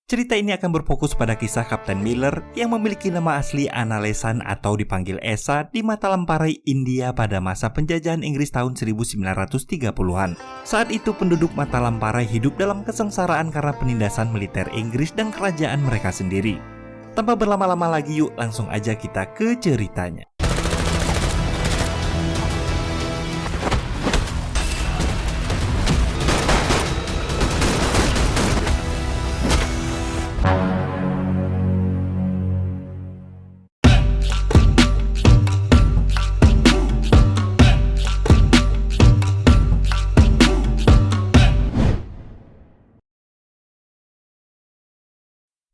Cerita ini akan berfokus pada kisah Kapten Miller yang memiliki nama asli Annalesan atau dipanggil Esa di Matalamparai, India pada masa penjajahan Inggris tahun 1930-an. Saat itu penduduk Matalamparai hidup dalam kesengsaraan karena penindasan militer Inggris dan kerajaan mereka sendiri. Tanpa berlama-lama lagi, yuk langsung aja kita ke ceritanya.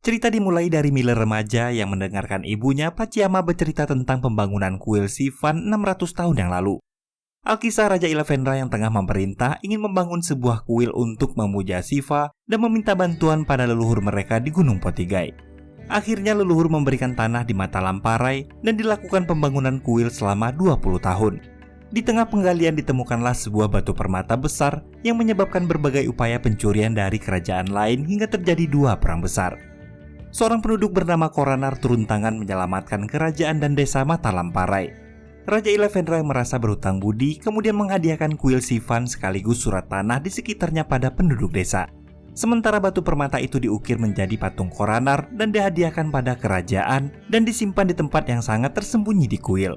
Cerita dimulai dari Miller remaja yang mendengarkan ibunya Paciyama bercerita tentang pembangunan kuil Sivan 600 tahun yang lalu. Alkisah Raja Ilevendra yang tengah memerintah ingin membangun sebuah kuil untuk memuja Siva dan meminta bantuan pada leluhur mereka di Gunung Potigai. Akhirnya leluhur memberikan tanah di Matalamparai dan dilakukan pembangunan kuil selama 20 tahun. Di tengah penggalian ditemukanlah sebuah batu permata besar yang menyebabkan berbagai upaya pencurian dari kerajaan lain hingga terjadi 2 perang besar. Seorang penduduk bernama Koranar turun tangan menyelamatkan kerajaan dan desa Matalamparai. Raja Ilevendra yang merasa berhutang budi kemudian menghadiahkan kuil Sivan sekaligus surat tanah di sekitarnya pada penduduk desa. Sementara batu permata itu diukir menjadi patung Koranar dan dihadiahkan pada kerajaan dan disimpan di tempat yang sangat tersembunyi di kuil.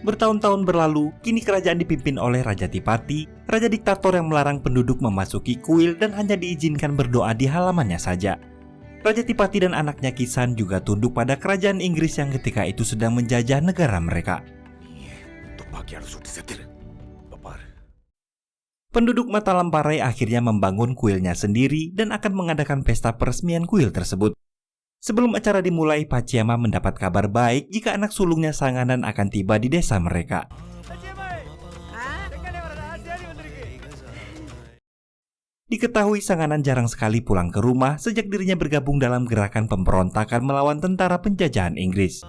Bertahun-tahun berlalu, kini kerajaan dipimpin oleh Raja Tipati, raja diktator yang melarang penduduk memasuki kuil dan hanya diizinkan berdoa di halamannya saja. Raja Tipati dan anaknya Kisan juga tunduk pada kerajaan Inggris yang ketika itu sedang menjajah negara mereka. Penduduk Matalamparai akhirnya membangun kuilnya sendiri dan akan mengadakan pesta peresmian kuil tersebut. Sebelum acara dimulai, Paciyama mendapat kabar baik jika anak sulungnya Sanganan akan tiba di desa mereka. Diketahui Sanganan jarang sekali pulang ke rumah sejak dirinya bergabung dalam gerakan pemberontakan melawan tentara penjajahan Inggris.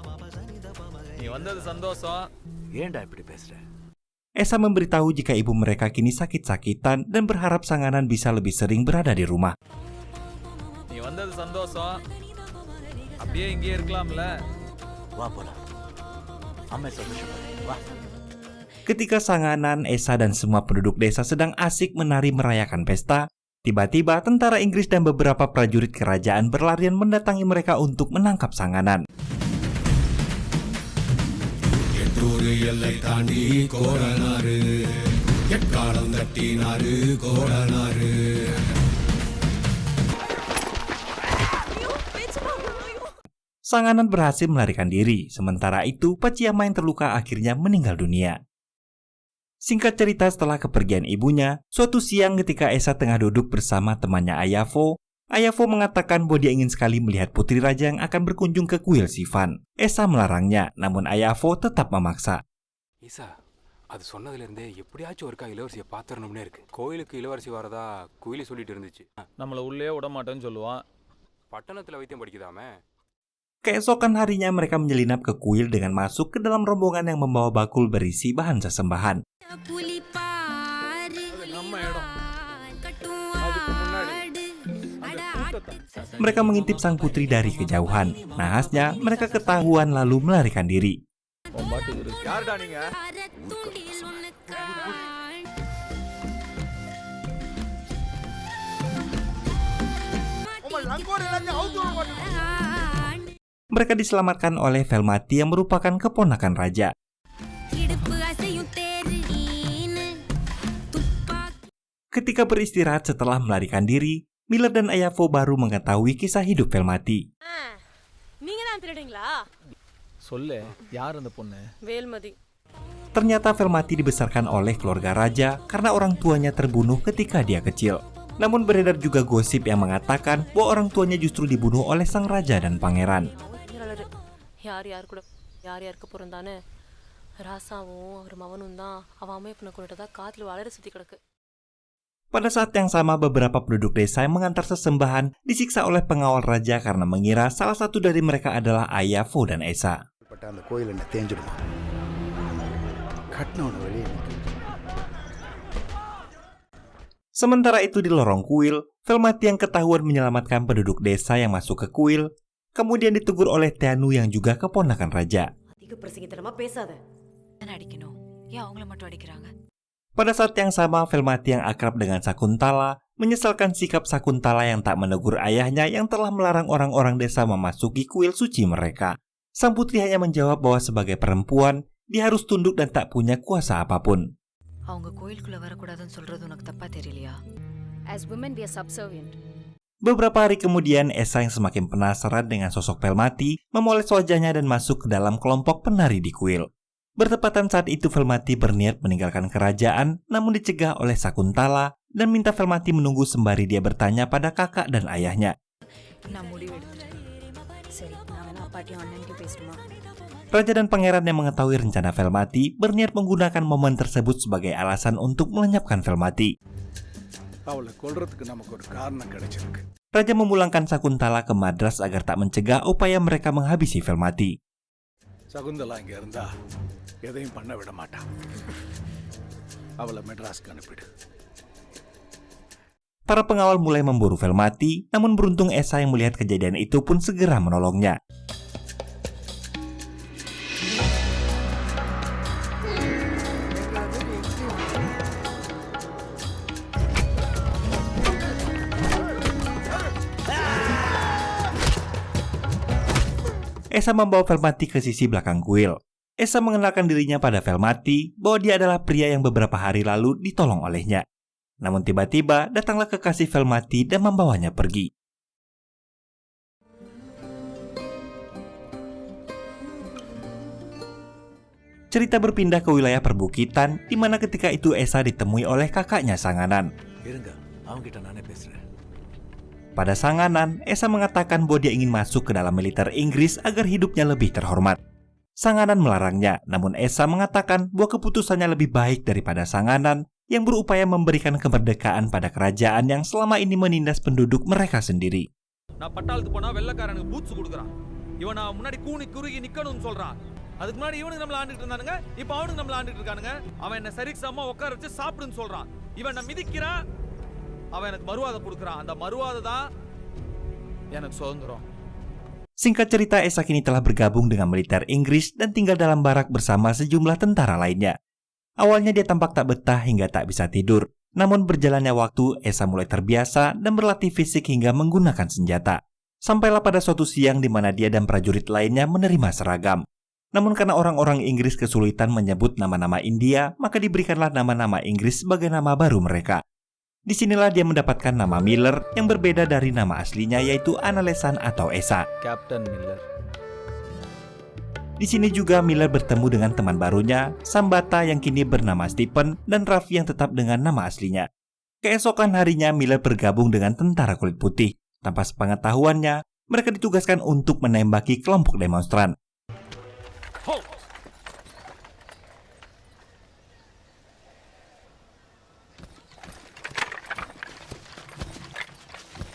Esa memberitahu jika ibu mereka kini sakit-sakitan dan berharap Sanganan bisa lebih sering berada di rumah. Ketika Sanganan, Esa, dan semua penduduk desa sedang asik menari merayakan pesta, tiba-tiba tentara Inggris dan beberapa prajurit kerajaan berlarian mendatangi mereka untuk menangkap Sanganan. Sanganan berhasil melarikan diri, sementara itu Paciyama yang terluka akhirnya meninggal dunia. Singkat cerita, setelah kepergian ibunya, suatu siang ketika Esa tengah duduk bersama temannya Ayavo mengatakan bahwa dia ingin sekali melihat putri raja yang akan berkunjung ke kuil Sivan. Esa melarangnya, namun Ayavo tetap memaksa. அது சொன்னதிலிருந்தே எப்படியாச்சும் ஒருக்கா இளவரசியை பாத்துறணும்னே இருக்கு. கோயிலுக்கு இளவரசி வரதா குயிலி சொல்லிட்டு இருந்துச்சு. நம்மள உள்ளே விட மாட்டேன்னு சொல்லுவான். பட்டணத்துல வைத்தியம் படிக்குதாமே. Keesokan harinya mereka menyelinap ke kuil dengan masuk ke dalam rombongan yang membawa bakul berisi bahan sesembahan. Mereka mengintip sang putri dari kejauhan. Nahasnya mereka ketahuan lalu melarikan diri. Mereka diselamatkan oleh Velmati yang merupakan keponakan raja. Ketika beristirahat setelah melarikan diri, Miller dan Ayavo baru mengetahui kisah hidup Velmati. Ternyata Velmati dibesarkan oleh keluarga raja karena orang tuanya terbunuh ketika dia kecil. Namun beredar juga gosip yang mengatakan bahwa orang tuanya justru dibunuh oleh sang raja dan pangeran. Pada saat yang sama, beberapa penduduk desa yang mengantar sesembahan disiksa oleh pengawal raja karena mengira salah satu dari mereka adalah Ayavo dan Esa. Sementara itu di lorong kuil, Velmati yang ketahuan menyelamatkan penduduk desa yang masuk ke kuil, kemudian ditegur oleh Teanu yang juga keponakan raja. Pada saat yang sama, Velmati yang akrab dengan Sakuntala menyesalkan sikap Sakuntala yang tak menegur ayahnya yang telah melarang orang-orang desa memasuki kuil suci mereka. Sang putri hanya menjawab bahwa sebagai perempuan, dia harus tunduk dan tak punya kuasa apapun. Beberapa hari kemudian, Esa yang semakin penasaran dengan sosok Velmati memoles wajahnya dan masuk ke dalam kelompok penari di kuil. Bertepatan saat itu Velmati berniat meninggalkan kerajaan, namun dicegah oleh Sakuntala dan minta Velmati menunggu sembari dia bertanya pada kakak dan ayahnya. Raja dan pangeran yang mengetahui rencana Velmati berniat menggunakan momen tersebut sebagai alasan untuk melenyapkan Velmati. Raja memulangkan Sakuntala ke Madras agar tak mencegah upaya mereka menghabisi Velmati. Sakuntala இங்க இருந்தா எதையும் பண்ண விட மாட்டா. அவளை மெட்ராஸ்க்கு அனுப்பிடு. Para pengawal mulai memburu Velmati, namun beruntung Esa yang melihat kejadian itu pun segera menolongnya. Esa membawa Velmati ke sisi belakang kuil. Esa mengenalkan dirinya pada Velmati bahwa dia adalah pria yang beberapa hari lalu ditolong olehnya. Namun tiba-tiba datanglah kekasih Velmati dan membawanya pergi. Cerita berpindah ke wilayah perbukitan, di mana ketika itu Esa ditemui oleh kakaknya Sanganan. Pada Sanganan, Esa mengatakan bahwa dia ingin masuk ke dalam militer Inggris agar hidupnya lebih terhormat. Sanganan melarangnya, namun Esa mengatakan bahwa keputusannya lebih baik daripada Sanganan yang berupaya memberikan kemerdekaan pada kerajaan yang selama ini menindas penduduk mereka sendiri. Singkat cerita, Esa kini telah bergabung dengan militer Inggris dan tinggal dalam barak bersama sejumlah tentara lainnya. Awalnya dia tampak tak betah hingga tak bisa tidur. Namun berjalannya waktu, Esa mulai terbiasa dan berlatih fisik hingga menggunakan senjata. Sampailah pada suatu siang di mana dia dan prajurit lainnya menerima seragam. Namun karena orang-orang Inggris kesulitan menyebut nama-nama India, maka diberikanlah nama-nama Inggris sebagai nama baru mereka. Disinilah dia mendapatkan nama Miller yang berbeda dari nama aslinya, yaitu Analesan atau Esa. Captain Miller. Di sini juga Miller bertemu dengan teman barunya, Sambata yang kini bernama Stephen dan Raffi yang tetap dengan nama aslinya. Keesokan harinya Miller bergabung dengan tentara kulit putih. Tanpa sepengetahuannya, mereka ditugaskan untuk menembaki kelompok demonstran.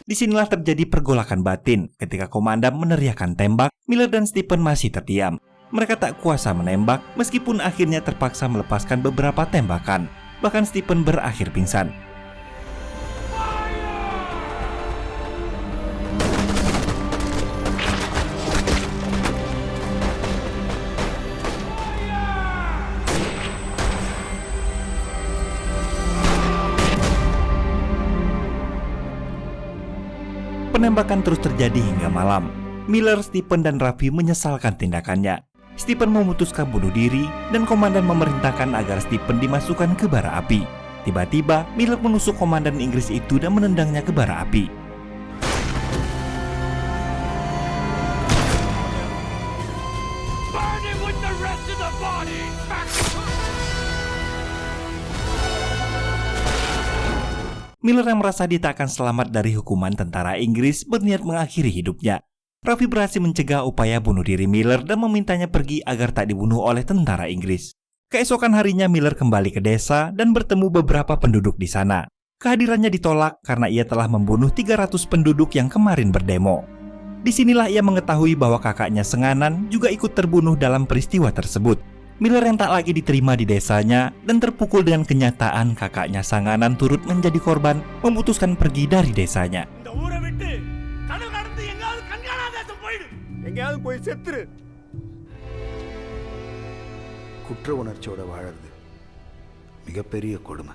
Disinilah terjadi pergolakan batin. Ketika komandan meneriakkan tembak, Miller dan Stephen masih terdiam. Mereka tak kuasa menembak, meskipun akhirnya terpaksa melepaskan beberapa tembakan. Bahkan Stephen berakhir pingsan. Penembakan terus terjadi hingga malam. Miller, Stephen, dan Raffi menyesalkan tindakannya. Stephen memutuskan bunuh diri dan komandan memerintahkan agar Stephen dimasukkan ke bara api. Tiba-tiba, Miller menusuk komandan Inggris itu dan menendangnya ke bara api. Miller yang merasa dia tak akan selamat dari hukuman tentara Inggris berniat mengakhiri hidupnya. Raffi berhasil mencegah upaya bunuh diri Miller dan memintanya pergi agar tak dibunuh oleh tentara Inggris. Keesokan harinya Miller kembali ke desa dan bertemu beberapa penduduk di sana. Kehadirannya ditolak karena ia telah membunuh 300 penduduk yang kemarin berdemo. Disinilah ia mengetahui bahwa kakaknya Senganan juga ikut terbunuh dalam peristiwa tersebut. Miller yang tak lagi diterima di desanya dan terpukul dengan kenyataan kakaknya Sanganan turut menjadi korban, memutuskan pergi dari desanya. குற்ற உணர்ச்சியோட வாழறது மிகப்பெரிய கொடுமை.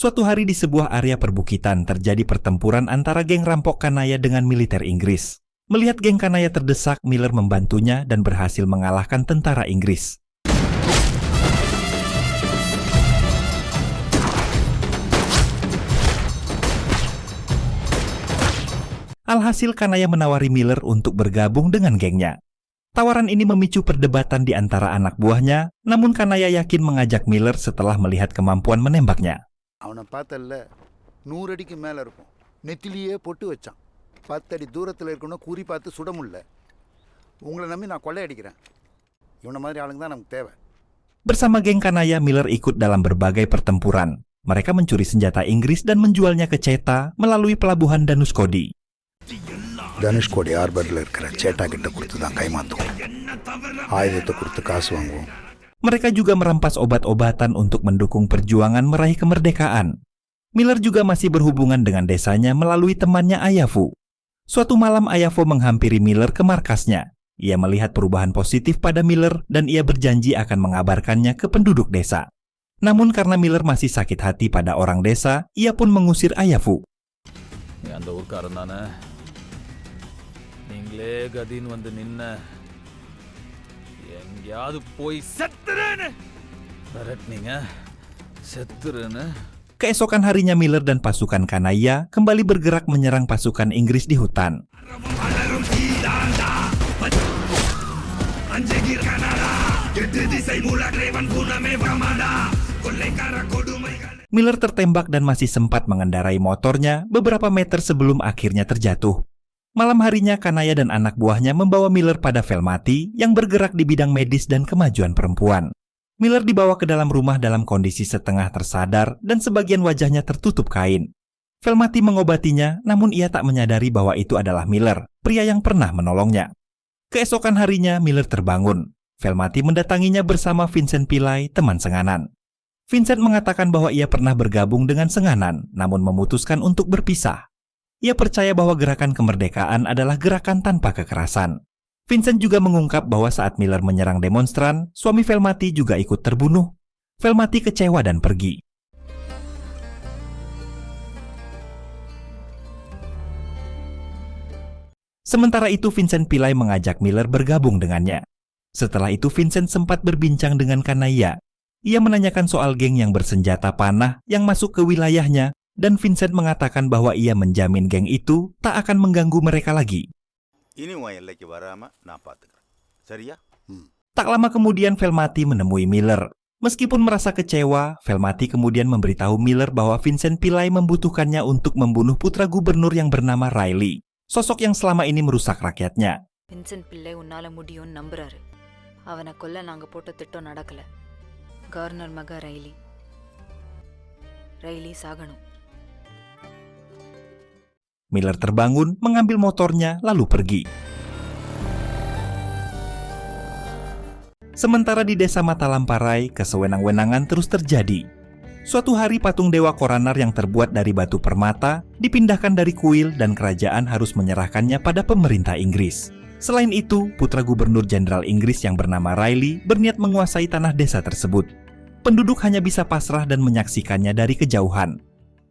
Suatu hari di sebuah area perbukitan terjadi pertempuran antara geng rampok Kanaya dengan militer Inggris. Melihat geng Kanaya terdesak, Miller membantunya dan berhasil mengalahkan tentara Inggris. Alhasil Kanaya menawari Miller untuk bergabung dengan gengnya. Tawaran ini memicu perdebatan di antara anak buahnya, namun Kanaya yakin mengajak Miller setelah melihat kemampuan menembaknya. அவனை பார்த்தல்ல 100 அடிக்கு மேலே இருக்கும், நெத்திலேயே பொட்டு வச்சான். 10 அடி தூரத்தில் இருக்கணும், குறி பார்த்து சுட முடியல. உங்களை நம்பி நான் கொள்ளையடிக்கிறேன். இவனை மாதிரி ஆளுங்க தான் நமக்கு தேவை. Bersama geng Kanaya, Miller ikut dalam berbagai pertempuran. Mereka mencuri senjata Inggris dan menjualnya ke Cheta melalui pelabuhan Danuskodi. Dhanushkodi ஹார்பரில் இருக்கிற சேட்டா கிட்ட கொடுத்து தான் கைமாத்துவோம். ஆயுதத்தை கொடுத்து காசு வாங்குவோம். Mereka juga merampas obat-obatan untuk mendukung perjuangan meraih kemerdekaan. Miller juga masih berhubungan dengan desanya melalui temannya Ayafu. Suatu malam Ayafu menghampiri Miller ke markasnya. Ia melihat perubahan positif pada Miller dan ia berjanji akan mengabarkannya ke penduduk desa. Namun karena Miller masih sakit hati pada orang desa, ia pun mengusir Ayafu. Keesokan harinya Miller dan pasukan Kanaya kembali bergerak menyerang pasukan Inggris di hutan. Miller tertembak dan masih sempat mengendarai motornya beberapa meter sebelum akhirnya terjatuh. Malam harinya Kanaya dan anak buahnya membawa Miller pada Velmati yang bergerak di bidang medis dan kemajuan perempuan. Miller dibawa ke dalam rumah dalam kondisi setengah tersadar dan sebagian wajahnya tertutup kain. Velmati mengobatinya, namun ia tak menyadari bahwa itu adalah Miller, pria yang pernah menolongnya. Keesokan harinya Miller terbangun. Velmati mendatanginya bersama Vincent Pillay, teman Senganan. Vincent mengatakan bahwa ia pernah bergabung dengan Senganan, namun memutuskan untuk berpisah. Ia percaya bahwa gerakan kemerdekaan adalah gerakan tanpa kekerasan. Vincent juga mengungkap bahwa saat Miller menyerang demonstran, suami Velmati juga ikut terbunuh. Velmati kecewa dan pergi. Sementara itu Vincent Pillay mengajak Miller bergabung dengannya. Setelah itu Vincent sempat berbincang dengan Kanaya. Ia menanyakan soal geng yang bersenjata panah yang masuk ke wilayahnya, dan Vincent mengatakan bahwa ia menjamin geng itu tak akan mengganggu mereka lagi. Tak lama kemudian Velmati menemui Miller. Meskipun merasa kecewa, Velmati kemudian memberitahu Miller bahwa Vincent Pillay membutuhkannya untuk membunuh putra gubernur yang bernama Riley, sosok yang selama ini merusak rakyatnya. Vincent Pillay உன்னால முடியும்னு நம்புறாரு. அவனை கொல்ல நாங்க போட்ட திட்டம் நடக்கல. கவர்னர் மக ரைலி சாகணும். Miller terbangun, mengambil motornya, lalu pergi. Sementara di desa Matalamparai, kesewenang-wenangan terus terjadi. Suatu hari patung Dewa Koranar yang terbuat dari batu permata dipindahkan dari kuil dan kerajaan harus menyerahkannya pada pemerintah Inggris. Selain itu, putra gubernur jenderal Inggris yang bernama Riley berniat menguasai tanah desa tersebut. Penduduk hanya bisa pasrah dan menyaksikannya dari kejauhan.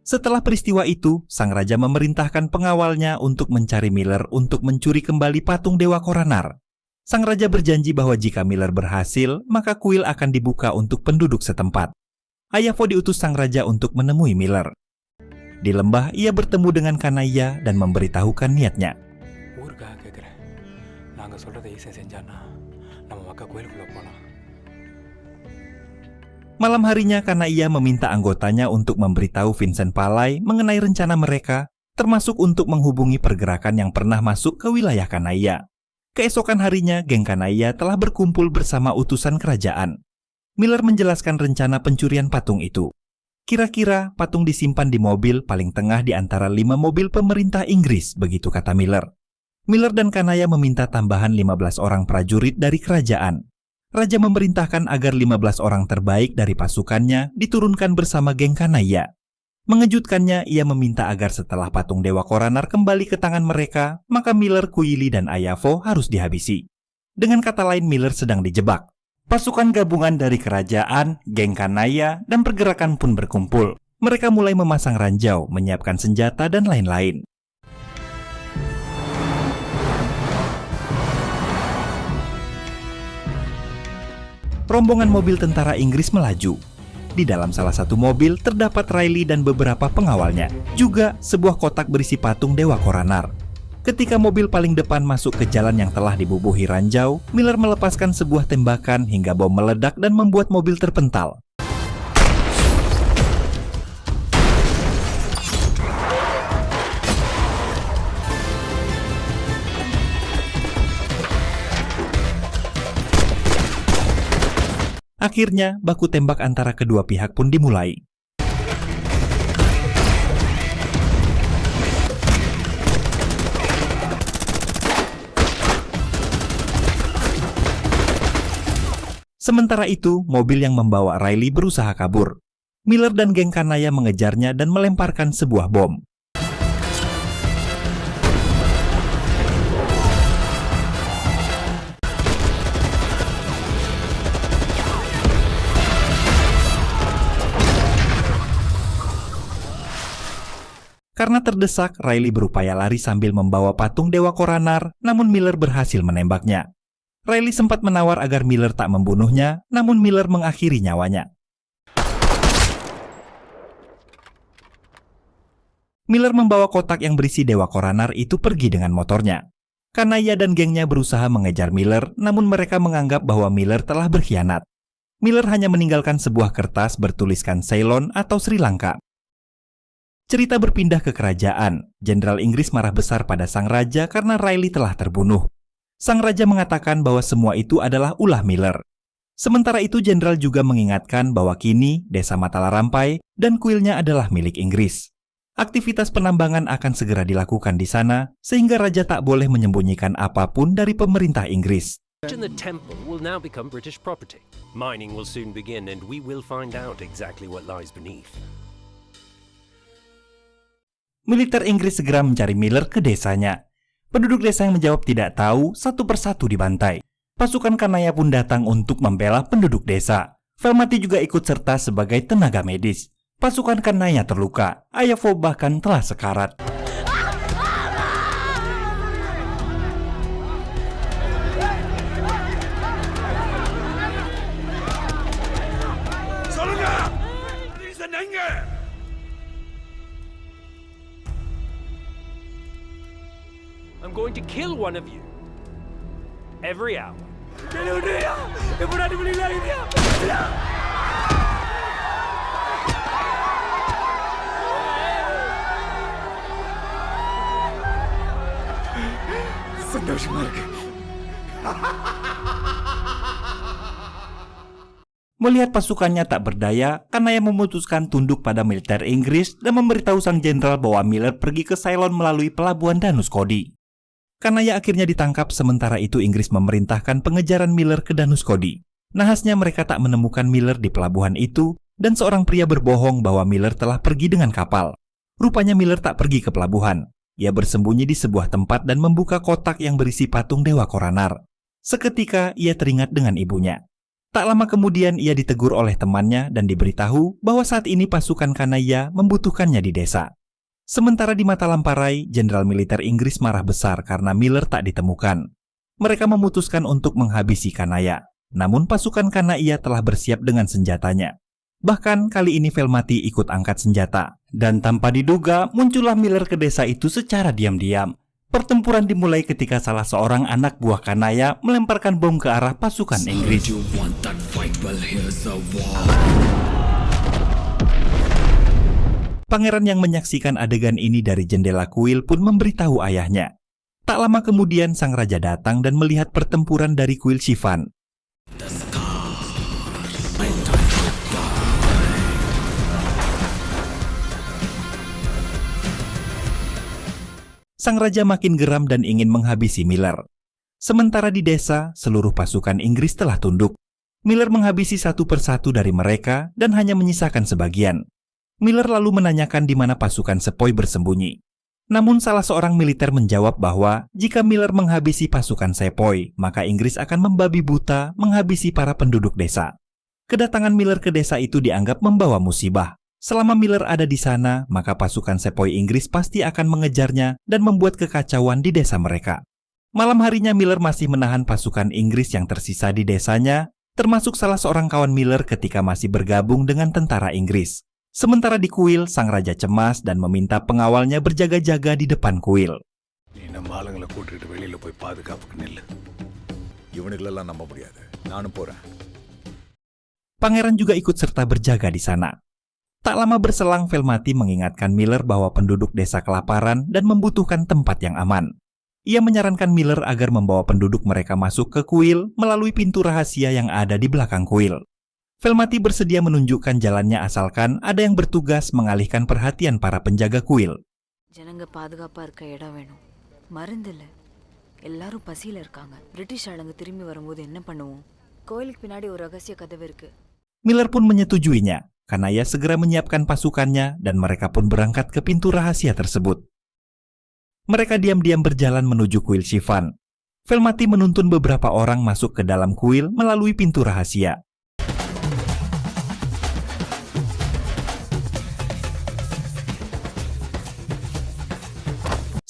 Setelah peristiwa itu, sang raja memerintahkan pengawalnya untuk mencari Miller untuk mencuri kembali patung Dewa Koranar. Sang raja berjanji bahwa jika Miller berhasil, maka kuil akan dibuka untuk penduduk setempat. Ayafu diutus sang raja untuk menemui Miller. Di lembah, ia bertemu dengan Kanaya dan memberitahukan niatnya. Malam harinya Kanaya meminta anggotanya untuk memberitahu Vincent Pillay mengenai rencana mereka, termasuk untuk menghubungi pergerakan yang pernah masuk ke wilayah Kanaya. Keesokan harinya, geng Kanaya telah berkumpul bersama utusan kerajaan. Miller menjelaskan rencana pencurian patung itu. Kira-kira patung disimpan di mobil paling tengah di antara 5 mobil pemerintah Inggris, begitu kata Miller. Miller dan Kanaya meminta tambahan 15 orang prajurit dari kerajaan. Raja memerintahkan agar 15 orang terbaik dari pasukannya diturunkan bersama geng Kanaya. Mengejutkannya, ia meminta agar setelah patung Dewa Koranar kembali ke tangan mereka, maka Miller, Kuili, dan Ayavo harus dihabisi. Dengan kata lain, Miller sedang dijebak. Pasukan gabungan dari kerajaan, geng Kanaya, dan pergerakan pun berkumpul. Mereka mulai memasang ranjau, menyiapkan senjata, dan lain-lain. Rombongan mobil tentara Inggris melaju. Di dalam salah satu mobil terdapat Riley dan beberapa pengawalnya. Juga sebuah kotak berisi patung Dewa Koranar. Ketika mobil paling depan masuk ke jalan yang telah dibubuhi ranjau, Miller melepaskan sebuah tembakan hingga bom meledak dan membuat mobil terpental. Akhirnya, baku tembak antara kedua pihak pun dimulai. Sementara itu, mobil yang membawa Riley berusaha kabur. Miller dan geng Kanaya mengejarnya dan melemparkan sebuah bom. Karena terdesak, Riley berupaya lari sambil membawa patung Dewa Koranar, namun Miller berhasil menembaknya. Riley sempat menawar agar Miller tak membunuhnya, namun Miller mengakhiri nyawanya. Miller membawa kotak yang berisi Dewa Koranar itu pergi dengan motornya. Kanaya dan gengnya berusaha mengejar Miller, namun mereka menganggap bahwa Miller telah berkhianat. Miller hanya meninggalkan sebuah kertas bertuliskan Ceylon atau Sri Lanka. Cerita berpindah ke kerajaan. Jenderal Inggris marah besar pada sang raja karena Riley telah terbunuh. Sang raja mengatakan bahwa semua itu adalah ulah Miller. Sementara itu, jenderal juga mengingatkan bahwa kini desa Matala Rampai dan kuilnya adalah milik Inggris. Aktivitas penambangan akan segera dilakukan di sana, sehingga raja tak boleh menyembunyikan apapun dari pemerintah Inggris. The temple will now become British property. Mining will soon begin and we will find out exactly what lies beneath. Militer Inggris segera mencari Miller ke desanya. Penduduk desa yang menjawab tidak tahu, satu persatu dibantai. Pasukan Kanaya pun datang untuk membela penduduk desa. Velmati juga ikut serta sebagai tenaga medis. Pasukan Kanaya terluka. Ayavo bahkan telah sekarat. I'm going to kill one of you every hour. Melihat pasukannya tak berdaya, Kanaya memutuskan tunduk pada militer Inggris dan memberitahu sang jenderal bahwa Miller pergi ke Ceylon melalui pelabuhan Danus Kodi. Kanaya akhirnya ditangkap, sementara itu Inggris memerintahkan pengejaran Miller ke Danus Kodi. Nahasnya mereka tak menemukan Miller di pelabuhan itu, dan seorang pria berbohong bahwa Miller telah pergi dengan kapal. Rupanya Miller tak pergi ke pelabuhan. Ia bersembunyi di sebuah tempat dan membuka kotak yang berisi patung Dewa Koranar. Seketika ia teringat dengan ibunya. Tak lama kemudian ia ditegur oleh temannya dan diberitahu bahwa saat ini pasukan Kanaya membutuhkannya di desa. Sementara di mata Lamparai, jenderal militer Inggris marah besar karena Miller tak ditemukan. Mereka memutuskan untuk menghabisi Kanaya. Namun pasukan Kanaya telah bersiap dengan senjatanya. Bahkan kali ini Velmati ikut angkat senjata. Dan tanpa diduga muncullah Miller ke desa itu secara diam-diam. Pertempuran dimulai ketika salah seorang anak buah Kanaya melemparkan bom ke arah pasukan Inggris. Pangeran yang menyaksikan adegan ini dari jendela kuil pun memberitahu ayahnya. Tak lama kemudian sang raja datang dan melihat pertempuran dari kuil Shivan. Sang raja makin geram dan ingin menghabisi Miller. Sementara di desa, seluruh pasukan Inggris telah tunduk. Miller menghabisi satu persatu dari mereka dan hanya menyisakan sebagian. Miller lalu menanyakan di mana pasukan sepoi bersembunyi. Namun salah seorang militer menjawab bahwa jika Miller menghabisi pasukan sepoi, maka Inggris akan membabi buta menghabisi para penduduk desa. Kedatangan Miller ke desa itu dianggap membawa musibah. Selama Miller ada di sana, maka pasukan sepoi Inggris pasti akan mengejarnya dan membuat kekacauan di desa mereka. Malam harinya Miller masih menahan pasukan Inggris yang tersisa di desanya, termasuk salah seorang kawan Miller ketika masih bergabung dengan tentara Inggris. Sementara di kuil, sang raja cemas dan meminta pengawalnya berjaga-jaga di depan kuil. நீ நம்ம ஆளுங்களை கூட்டிட்டு வெளியில போய் பாதுகாப்புக்கு நில்லு. இவனுங்களெல்லாம் நம்ப முடியாது. நானும் போறேன். Pangeran juga ikut serta berjaga di sana. Tak lama berselang, Velmati mengingatkan Miller bahwa penduduk desa kelaparan dan membutuhkan tempat yang aman. Ia menyarankan Miller agar membawa penduduk mereka masuk ke kuil melalui pintu rahasia yang ada di belakang kuil. Velmati bersedia menunjukkan jalannya asalkan ada yang bertugas mengalihkan perhatian para penjaga kuil. ஜனங்க பாதுகாப்பா இருக்க இடம் வேணும். மருந்து இல்ல. எல்லாரும் பசியில இருக்காங்க. பிரிட்டிஷ் ஆளுங்க திரும்பி வரும்போது என்ன பண்ணுவோம்? கோயிலுக்கு பின்னாடி ஒரு ரகசிய கதவு இருக்கு. Miller pun menyetujuinya, karena ia segera menyiapkan pasukannya dan mereka pun berangkat ke pintu rahasia tersebut. Mereka diam-diam berjalan menuju kuil Sivan. Velmati menuntun beberapa orang masuk ke dalam kuil melalui pintu rahasia.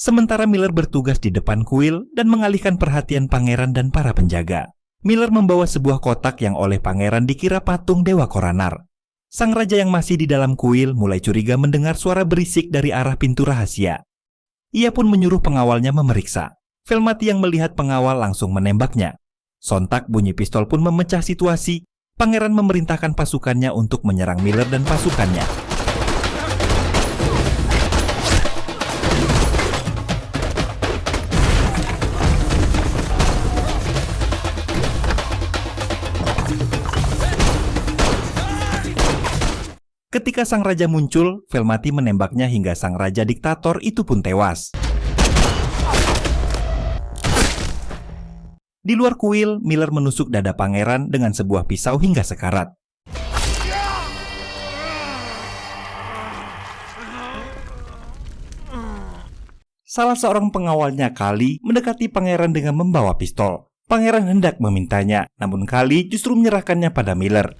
Sementara Miller bertugas di depan kuil dan mengalihkan perhatian pangeran dan para penjaga. Miller membawa sebuah kotak yang oleh pangeran dikira patung Dewa Koranar. Sang raja yang masih di dalam kuil mulai curiga mendengar suara berisik dari arah pintu rahasia. Ia pun menyuruh pengawalnya memeriksa. Velmati yang melihat pengawal langsung menembaknya. Sontak bunyi pistol pun memecah situasi. Pangeran memerintahkan pasukannya untuk menyerang Miller dan pasukannya. Ketika sang raja muncul, Velmati menembaknya hingga sang raja diktator itu pun tewas. Di luar kuil, Miller menusuk dada pangeran dengan sebuah pisau hingga sekarat. Salah seorang pengawalnya, Kali, mendekati pangeran dengan membawa pistol. Pangeran hendak memintanya, namun Kali justru menyerahkannya pada Miller.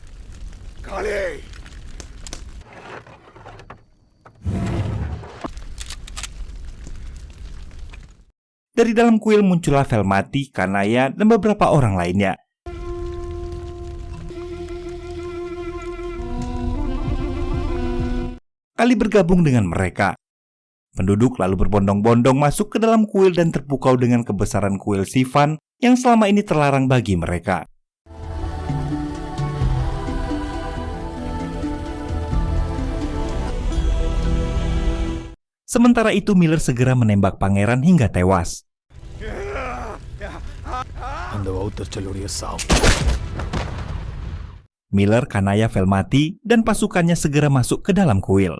Kali! Dari dalam kuil muncullah Velmati, Kanaya, dan beberapa orang lainnya. Kali bergabung dengan mereka. Penduduk lalu berbondong-bondong masuk ke dalam kuil dan terpukau dengan kebesaran kuil Sivan yang selama ini terlarang bagi mereka. Sementara itu Miller segera menembak pangeran hingga tewas. அந்த வௌத்தச்சலுடைய சாவு. Miller, Kanaya, Velmati, dan pasukannya segera masuk ke dalam kuil.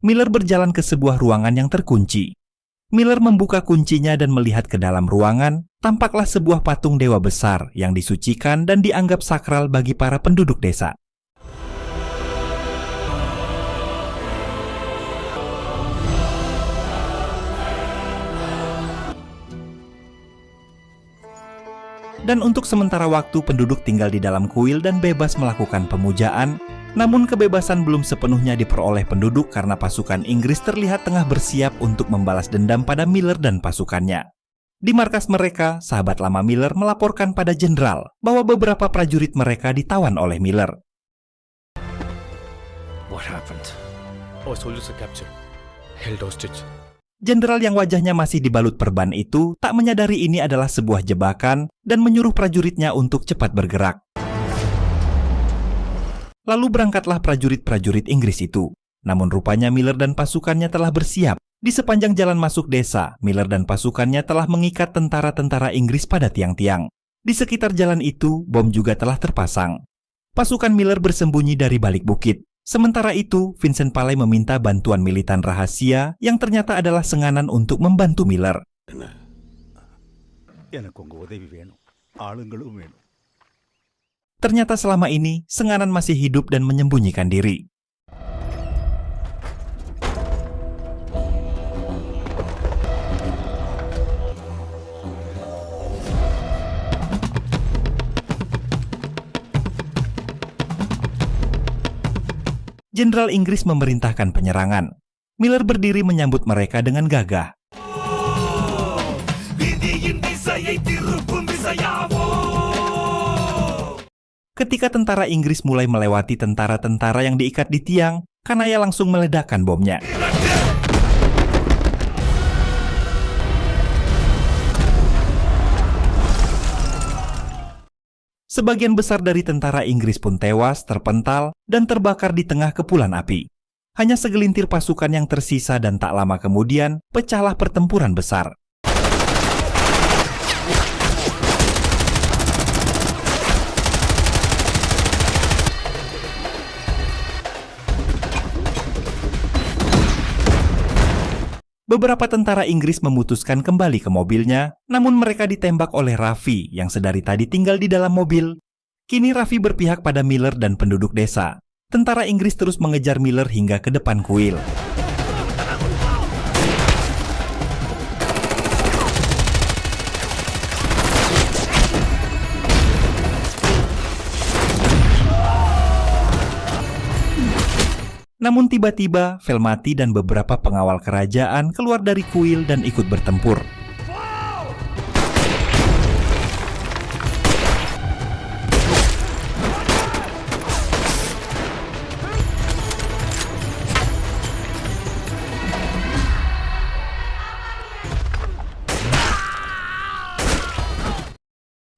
Miller berjalan ke sebuah ruangan yang terkunci. Miller membuka kuncinya dan melihat ke dalam ruangan, tampaklah sebuah patung dewa besar yang disucikan dan dianggap sakral bagi para penduduk desa. Dan untuk sementara waktu penduduk tinggal di dalam kuil dan bebas melakukan pemujaan, namun kebebasan belum sepenuhnya diperoleh penduduk karena pasukan Inggris terlihat tengah bersiap untuk membalas dendam pada Miller dan pasukannya. Di markas mereka, sahabat lama Miller melaporkan pada jenderal bahwa beberapa prajurit mereka ditawan oleh Miller. What happened? Our soldiers are captured. Held hostage. Jenderal yang wajahnya masih dibalut perban itu tak menyadari ini adalah sebuah jebakan dan menyuruh prajuritnya untuk cepat bergerak. Lalu berangkatlah prajurit-prajurit Inggris itu. Namun rupanya Miller dan pasukannya telah bersiap. Di sepanjang jalan masuk desa, Miller dan pasukannya telah mengikat tentara-tentara Inggris pada tiang-tiang. Di sekitar jalan itu, bom juga telah terpasang. Pasukan Miller bersembunyi dari balik bukit. Sementara itu, Vincent Palay meminta bantuan militan rahasia yang ternyata adalah senganan untuk membantu Miller. Ternyata selama ini, senganan masih hidup dan menyembunyikan diri. Jenderal Inggris memerintahkan penyerangan. Miller berdiri menyambut mereka dengan gagah. Ketika tentara Inggris mulai melewati tentara-tentara yang diikat di tiang, Kanaya langsung meledakkan bomnya. Sebagian besar dari tentara Inggris pun tewas, terpental, dan terbakar di tengah kepulan api. Hanya segelintir pasukan yang tersisa dan tak lama kemudian, pecahlah pertempuran besar. Beberapa tentara Inggris memutuskan kembali ke mobilnya, namun mereka ditembak oleh Raffi yang sedari tadi tinggal di dalam mobil. Kini Raffi berpihak pada Miller dan penduduk desa. Tentara Inggris terus mengejar Miller hingga ke depan kuil. Namun tiba-tiba, Velmati dan beberapa pengawal kerajaan keluar dari kuil dan ikut bertempur.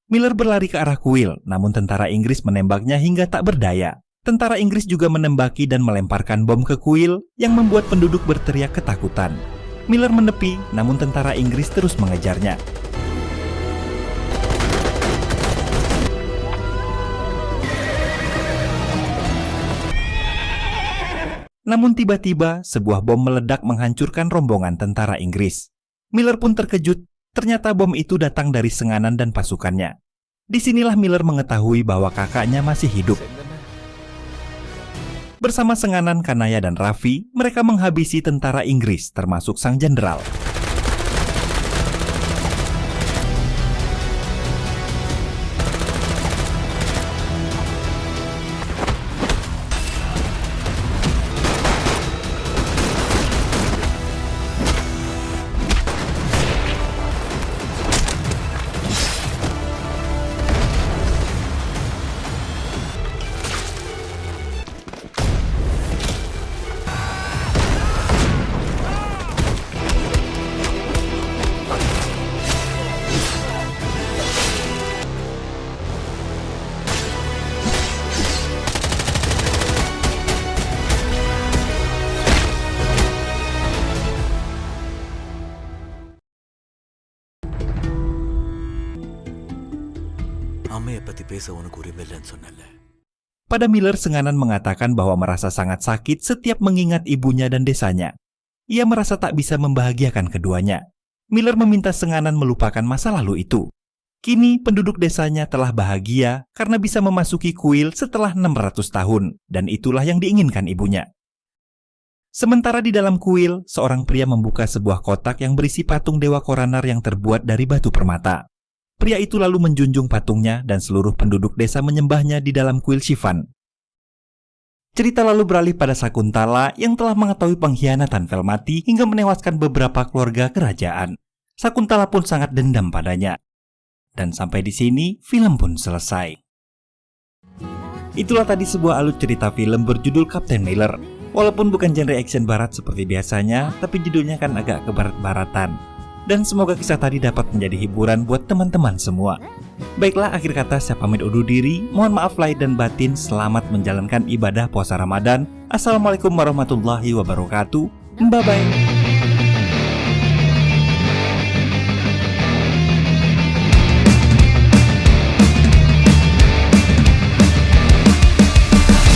Miller berlari ke arah kuil, namun tentara Inggris menembaknya hingga tak berdaya. Tentara Inggris juga menembaki dan melemparkan bom ke kuil yang membuat penduduk berteriak ketakutan. Miller menepi, namun tentara Inggris terus mengejarnya. Namun tiba-tiba, sebuah bom meledak menghancurkan rombongan tentara Inggris. Miller pun terkejut, ternyata bom itu datang dari senganan dan pasukannya. Disinilah Miller mengetahui bahwa kakaknya masih hidup. Bersama senganan Kanaya dan Raffi, mereka menghabisi tentara Inggris, termasuk sang jenderal. Pada Miller, senganan mengatakan bahwa merasa sangat sakit setiap mengingat ibunya dan desanya. Ia merasa tak bisa membahagiakan keduanya. Miller meminta senganan melupakan masa lalu itu. Kini penduduk desanya telah bahagia karena bisa memasuki kuil setelah 600 tahun, dan itulah yang diinginkan ibunya. Sementara di dalam kuil, seorang pria membuka sebuah kotak yang berisi patung Dewa Koranar yang terbuat dari batu permata. Pria itu lalu menjunjung patungnya dan seluruh penduduk desa menyembahnya di dalam kuil Shivan. Cerita lalu beralih pada Sakuntala yang telah mengetahui pengkhianatan Velmati hingga menewaskan beberapa keluarga kerajaan. Sakuntala pun sangat dendam padanya. Dan sampai di sini, film pun selesai. Itulah tadi sebuah alur cerita film berjudul Kapten Miller. Walaupun bukan genre action barat seperti biasanya, tapi judulnya kan agak kebarat-baratan. Dan semoga kisah tadi dapat menjadi hiburan buat teman-teman semua. Baiklah, akhir kata saya pamit undur diri. Mohon maaf lahir dan batin. Selamat menjalankan ibadah puasa Ramadan. Assalamualaikum warahmatullahi wabarakatuh. Bye-bye.